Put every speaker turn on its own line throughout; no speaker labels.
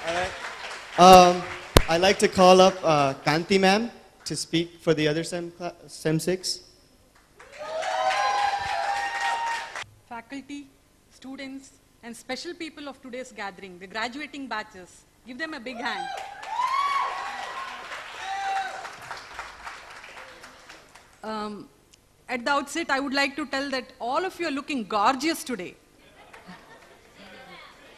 All right. I'd like to call up Kanti ma'am to speak for the other SEM 6.
Faculty, students, and special people of today's gathering, the graduating batches. Give them a big hand. At the outset, I would like to tell that all of you are looking gorgeous today.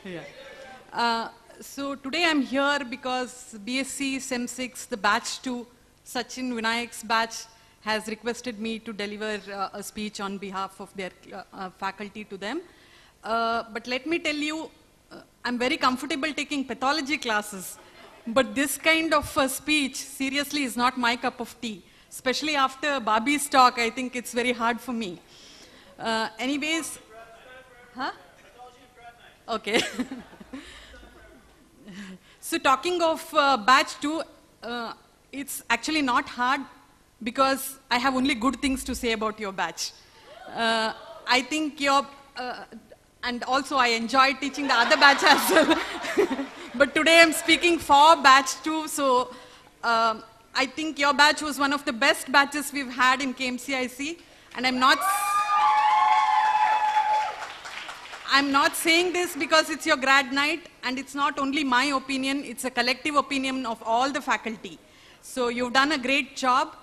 Yeah. So today I'm here because BSc SEM 6, the batch 2, Sachin Vinayak's batch, has requested me to deliver a speech on behalf of their faculty to them. But let me tell you, I'm very comfortable taking pathology classes, but this kind of a speech seriously is not my cup of tea. Especially after Bobby's talk, I think it's very hard for me. Anyways, huh? Okay. So talking of batch 2, it's actually not hard because I have only good things to say about your batch. I think and also I enjoyed teaching the other batch as well. But today I'm speaking for batch 2, so I think your batch was one of the best batches we've had in KMCIC, and I'm not saying this because it's your grad night, and it's not only my opinion, it's a collective opinion of all the faculty. So you've done a great job,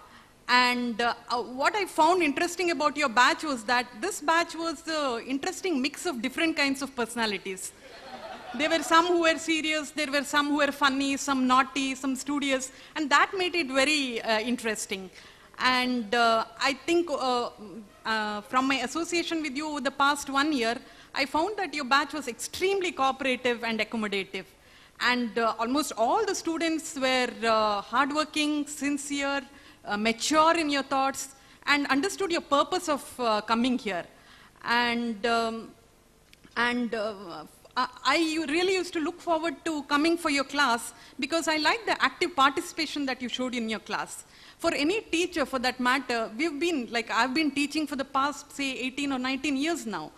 and what I found interesting about your batch was that this batch was an interesting mix of different kinds of personalities. There were some who were serious, there were some who were funny, some naughty, some studious, and that made it very interesting. And I think from my association with you over the past 1 year, I found that your batch was extremely cooperative and accommodative. And almost all the students were hardworking, sincere, mature in your thoughts, and understood your purpose of coming here. I really used to look forward to coming for your class because I like the active participation that you showed in your class. For any teacher, for that matter, I've been teaching for the past, say, 18 or 19 years now.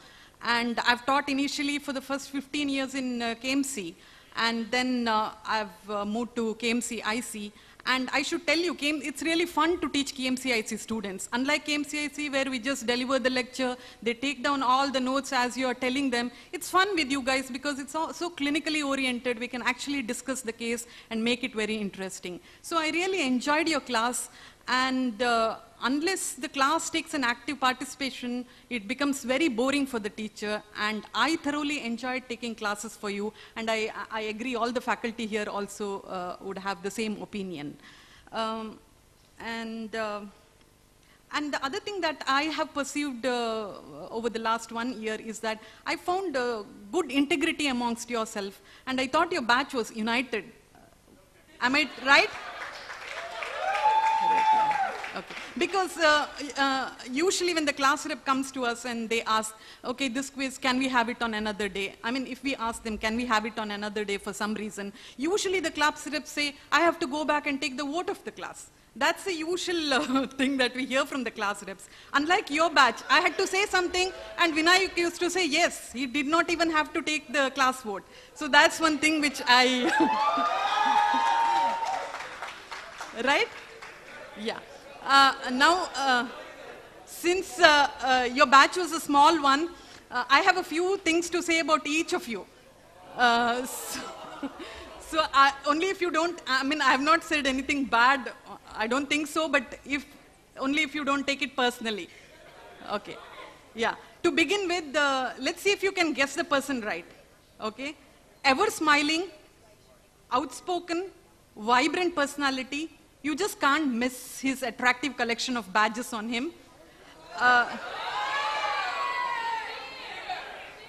And I've taught initially for the first 15 years in KMC. And then I've moved to KMC IC. And I should tell you, it's really fun to teach KMCIC students. Unlike KMCIC, where we just deliver the lecture, they take down all the notes as you are telling them. It's fun with you guys because it's all so clinically oriented. We can actually discuss the case and make it very interesting. So I really enjoyed your class. And unless the class takes an active participation, it becomes very boring for the teacher. And I thoroughly enjoyed taking classes for you. And I agree all the faculty here also would have the same opinion. And the other thing that I have perceived over the last 1 year is that I found good integrity amongst yourself. And I thought your batch was united. Am I right? Okay. Because usually when the class rep comes to us and they ask, okay, this quiz, can we have it on another day? I mean, if we ask them, can we have it on another day for some reason? Usually the class reps say, I have to go back and take the vote of the class. That's the usual thing that we hear from the class reps. Unlike your batch, I had to say something and Vinayak used to say yes. He did not even have to take the class vote. So that's one thing which I... Right? Yeah. Now, since your batch was a small one, I have a few things to say about each of you. Only if you don't, I mean, I have not said anything bad, I don't think so, but only if you don't take it personally. Okay, yeah. To begin with, let's see if you can guess the person right, okay? Ever smiling, outspoken, vibrant personality. You just can't miss his attractive collection of badges on him.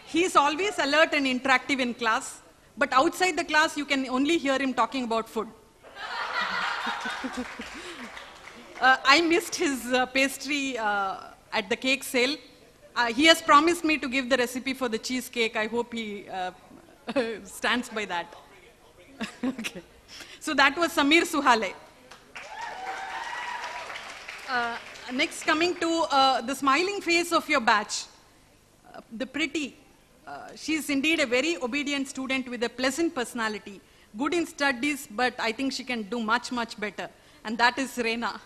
He's always alert and interactive in class, but outside the class, you can only hear him talking about food. I missed his pastry at the cake sale. He has promised me to give the recipe for the cheesecake. I hope he stands by that. Okay. So that was Samir Suhale. Next, coming to the smiling face of your batch, the pretty. She's indeed a very obedient student with a pleasant personality. good in studies, but I think she can do much, much better. And that is Reena.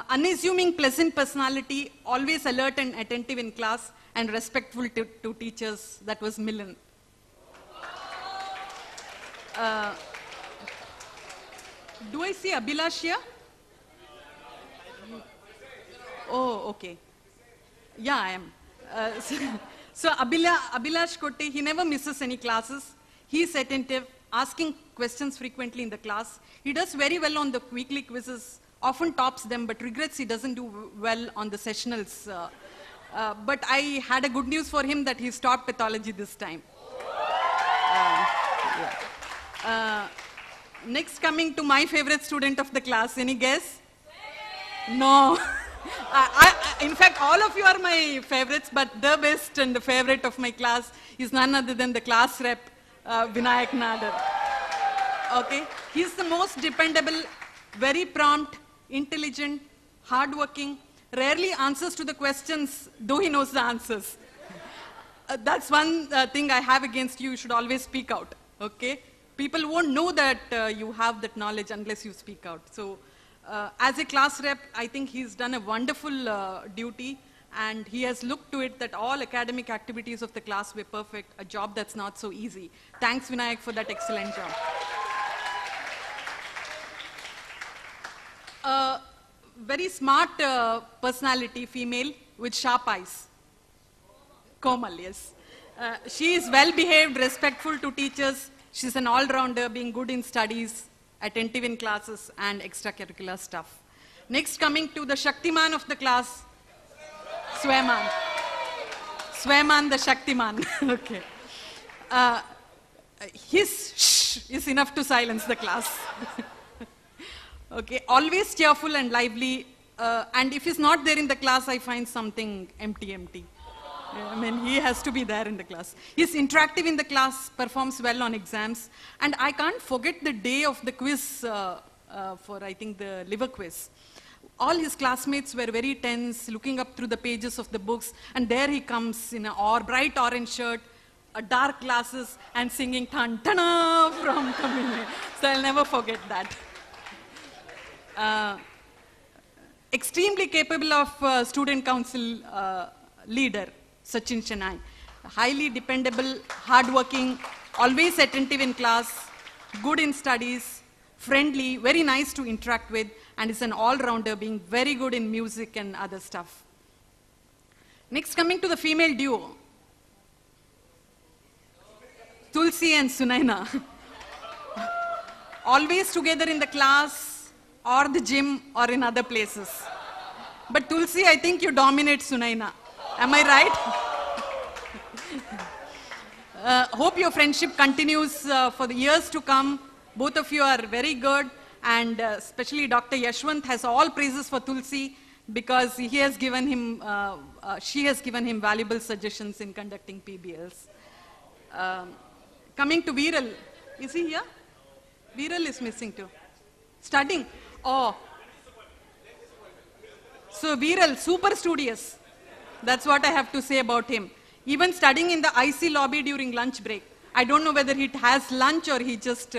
Unassuming, pleasant personality, always alert and attentive in class, and respectful to teachers. That was Milan. Do I see Abhilash here? Oh, okay. Yeah, I am. So Abhilash Kotte, he never misses any classes. He's attentive, asking questions frequently in the class. He does very well on the weekly quizzes, often tops them, but regrets he doesn't do well on the sessionals. But I had a good news for him that he stopped pathology this time. Next, coming to my favorite student of the class. Any guess? No. In fact, all of you are my favorites, but the best and the favorite of my class is none other than the class rep, Vinayak Nadar. Okay? He's the most dependable, very prompt, intelligent, hardworking, rarely answers to the questions, though he knows the answers. That's one thing I have against you. You should always speak out. Okay? People won't know that you have that knowledge unless you speak out. So, as a class rep, I think he's done a wonderful duty, and he has looked to it that all academic activities of the class were perfect, a job that's not so easy. Thanks, Vinayak, for that excellent job. Very smart personality, female, with sharp eyes. Komal, yes. She is well-behaved, respectful to teachers. She's an all-rounder, being good in studies, attentive in classes, and extracurricular stuff. Next, coming to the Shaktiman of the class, Swayman. Swayman the Shaktiman. Okay. His shh is enough to silence the class. Okay. Always cheerful and lively. And if he's not there in the class, I find something empty. I mean, he has to be there in the class. He's interactive in the class, performs well on exams. And I can't forget the day of the quiz for, I think, the liver quiz. All his classmates were very tense, looking up through the pages of the books. And there he comes in a bright orange shirt, dark glasses, and singing Tan-Tana from Tamil. So I'll never forget that. Extremely capable of student council leader. Sachin Chennai. Highly dependable, hardworking, always attentive in class, good in studies, friendly, very nice to interact with, and is an all-rounder, being very good in music and other stuff. Next, coming to the female duo. Tulsi and Sunaina. Always together in the class, or the gym, or in other places. But Tulsi, I think you dominate Sunaina. Am I right? Hope your friendship continues for the years to come. Both of you are very good, and especially Dr. Yashwant has all praises for Tulsi because he has given him, she has given him valuable suggestions in conducting PBLs. Coming to Viral, is he here? Viral is missing too. Studying? Oh. So Viral, super studious. That's what I have to say about him. Even studying in the IC lobby during lunch break. I don't know whether he has lunch or he just...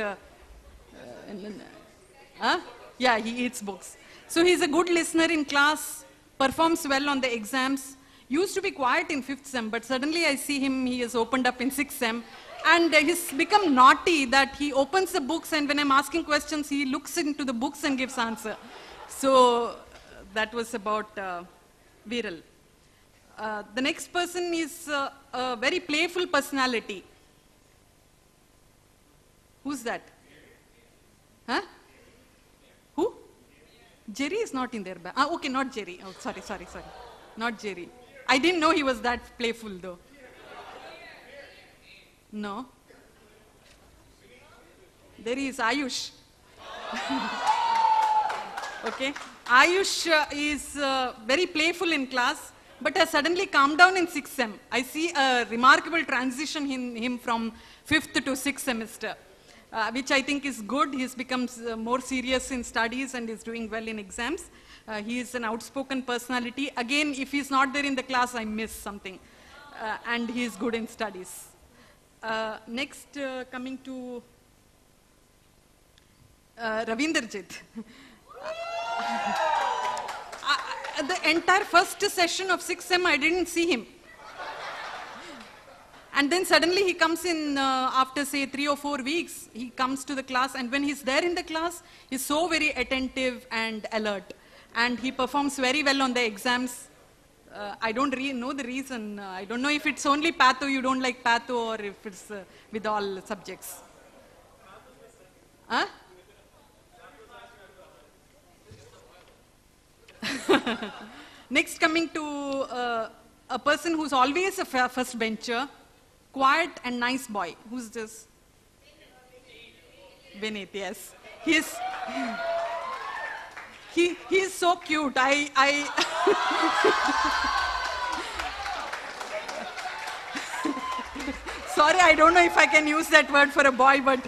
Yeah, he eats books. So he's a good listener in class, performs well on the exams, used to be quiet in 5th sem, but suddenly I see him, he has opened up in 6th sem, and he's become naughty that he opens the books, and when I'm asking questions, he looks into the books and gives answer. So that was about Viral. The next person is a very playful personality. Who's that? Huh? Who? Jerry is not in there. Okay, not Jerry. Oh, sorry. Not Jerry. I didn't know he was that playful though. No. There is Ayush. Okay. Ayush is very playful in class, but has suddenly calmed down in 6th sem. I see a remarkable transition in him from 5th to 6th semester, which I think is good. He's become more serious in studies and is doing well in exams. He is an outspoken personality. Again, if he's not there in the class, I miss something. and he is good in studies. Next, coming to Ravinderjit. The entire first session of 6th sem, I didn't see him. And then suddenly he comes in after say 3 or 4 weeks, he comes to the class, and when he's there in the class, he's so very attentive and alert. And he performs very well on the exams. I don't really know the reason. I don't know if it's only patho, you don't like patho, or if it's with all subjects. Huh? Next, coming to a person who's always a first bencher, quiet and nice boy. Who's this? Vinit, yes. He's so cute. Sorry, I don't know if I can use that word for a boy, but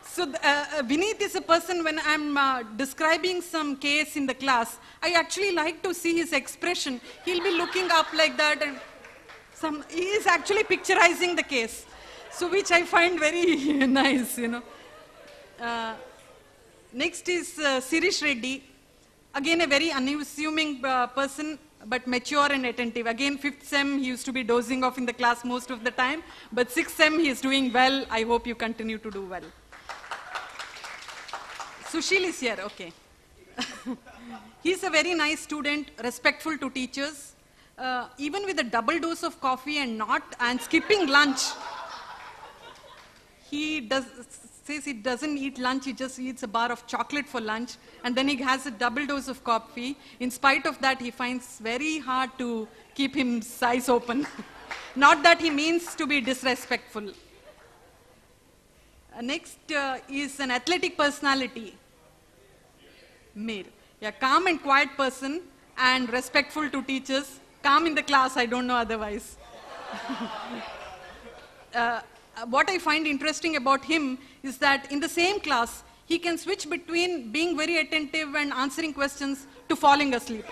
so Vinit is a person, when I'm describing some case in the class, I actually like to see his expression. He'll be looking up like that, and he is actually picturizing the case, so which I find very nice, you know. Next is Sirish Reddy, again a very unassuming person, but mature and attentive. Again, 5th sem, he used to be dozing off in the class most of the time, but 6th sem, he is doing well. I hope you continue to do well. Sushil is here, okay. He's a very nice student, respectful to teachers. Even with a double dose of coffee and skipping lunch, he says he doesn't eat lunch, he just eats a bar of chocolate for lunch, and then he has a double dose of coffee. In spite of that, he finds very hard to keep his eyes open. Not that he means to be disrespectful. Next is an athletic personality, Mir. Yeah, calm and quiet person and respectful to teachers. Calm in the class, I don't know otherwise. What I find interesting about him is that in the same class, he can switch between being very attentive and answering questions to falling asleep.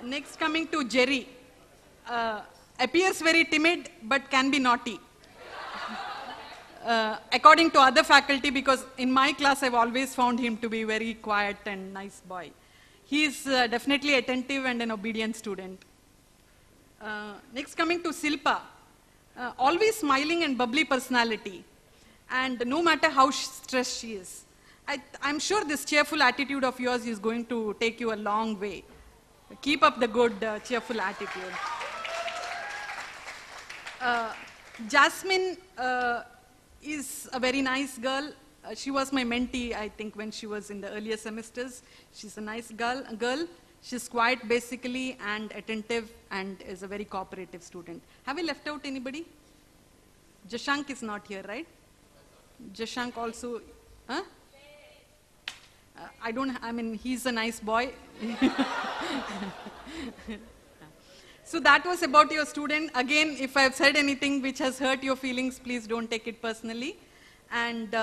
Next, coming to Jerry. Appears very timid, but can be naughty. According to other faculty, because in my class I've always found him to be very quiet and nice boy. He is definitely attentive and an obedient student. Next, coming to Silpa. Always smiling and bubbly personality. And no matter how stressed she is. I'm sure this cheerful attitude of yours is going to take you a long way. Keep up the good, cheerful attitude. Jasmine is a very nice girl. She was my mentee, I think, when she was in the earlier semesters. She's a nice girl. She's quiet, basically, and attentive, and is a very cooperative student. Have we left out anybody? Jashank is not here, right? Jashank also, huh? He's a nice boy. So that was about your student. Again, if I've said anything which has hurt your feelings, please don't take it personally. And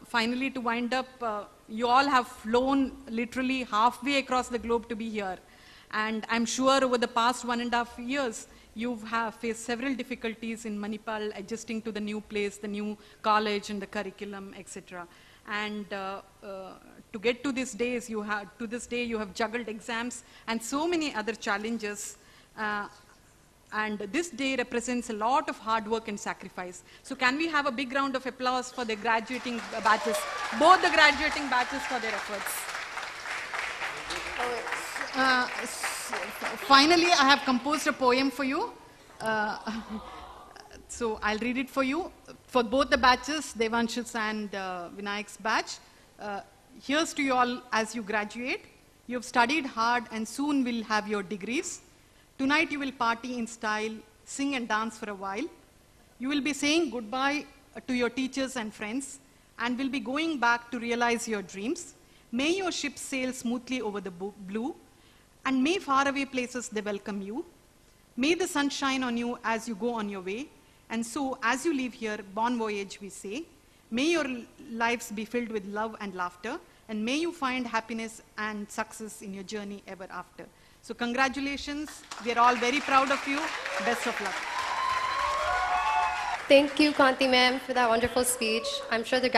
finally, to wind up, you all have flown literally halfway across the globe to be here. And I'm sure over the past 1.5 years, you have faced several difficulties in Manipal, adjusting to the new place, the new college and the curriculum, etc. And to get to this day, you have juggled exams and so many other challenges. And this day represents a lot of hard work and sacrifice. So can we have a big round of applause for the graduating batches, both the graduating batches, for their efforts. Finally, I have composed a poem for you. So I'll read it for you. For both the batches, Devansh's and Vinayak's batch. Here's to you all as you graduate. You've studied hard and soon will have your degrees. Tonight you will party in style, sing and dance for a while. You will be saying goodbye to your teachers and friends and will be going back to realize your dreams. May your ship sail smoothly over the blue, and may faraway places they welcome you. May the sun shine on you as you go on your way, and so as you leave here, bon voyage we say. May your lives be filled with love and laughter, and may you find happiness and success in your journey ever after. So congratulations. We are all very proud of you. Best of luck.
Thank you, Kanti ma'am, for that wonderful speech. I'm sure the